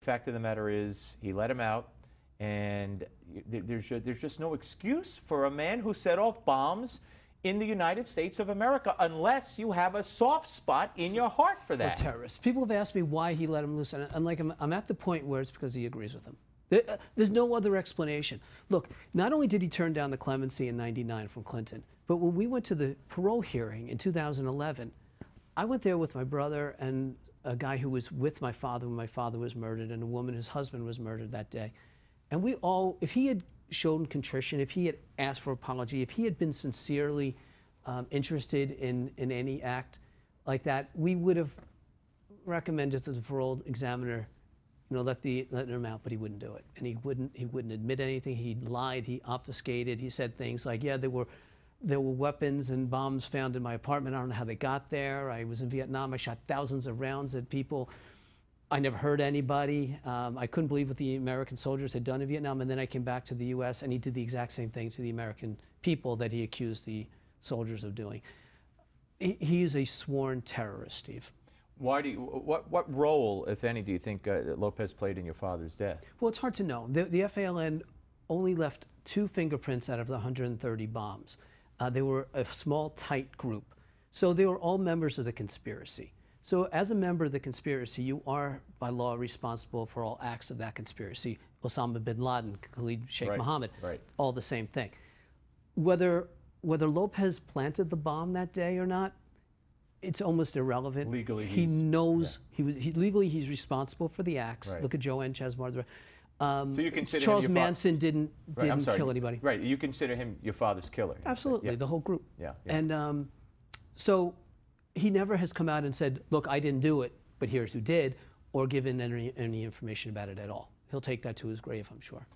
fact of the matter is, he let him out, and there's just no excuse for a man who set off bombs in the United States of America, unless you have a soft spot in your heart for that. For terrorists. People have asked me why he let him loose, and I'm at the point where it's because he agrees with them. There's no other explanation. Look, not only did he turn down the clemency in '99 from Clinton, but when we went to the parole hearing in 2011, I went there with my brother and a guy who was with my father when my father was murdered, and a woman, his husband, was murdered that day. And we all, if he had shown contrition, if he had asked for apology, if he had been sincerely interested in any act like that, we would have recommended to the parole examiner, you know, let him out, but he wouldn't do it. And he wouldn't admit anything. He lied, he obfuscated, he said things like, yeah, there were weapons and bombs found in my apartment. I don't know how they got there. I was in Vietnam. I shot thousands of rounds at people. I never hurt anybody. I couldn't believe what the American soldiers had done in Vietnam. And then I came back to the U.S. and he did the exact same thing to the American people that he accused the soldiers of doing. He is a sworn terrorist, Steve. Why do you, what role, if any, do you think Lopez played in your father's death? Well, it's hard to know. The FALN only left 2 fingerprints out of the 130 bombs. They were a small, tight group. So they were all members of the conspiracy. So as a member of the conspiracy, you are, by law, responsible for all acts of that conspiracy. Osama bin Laden, Khalid Sheikh Mohammed, all the same thing. Whether Lopez planted the bomb that day or not, it's almost irrelevant. Legally, he knows, legally he's responsible for the acts. Look at Joanne Chesmar. So you consider Charles Manson didn't kill anybody. Right, you consider him your father's killer. Absolutely, the whole group. Yeah. And so he never has come out and said, look, I didn't do it, but here's who did, or given any information about it at all. He'll take that to his grave, I'm sure.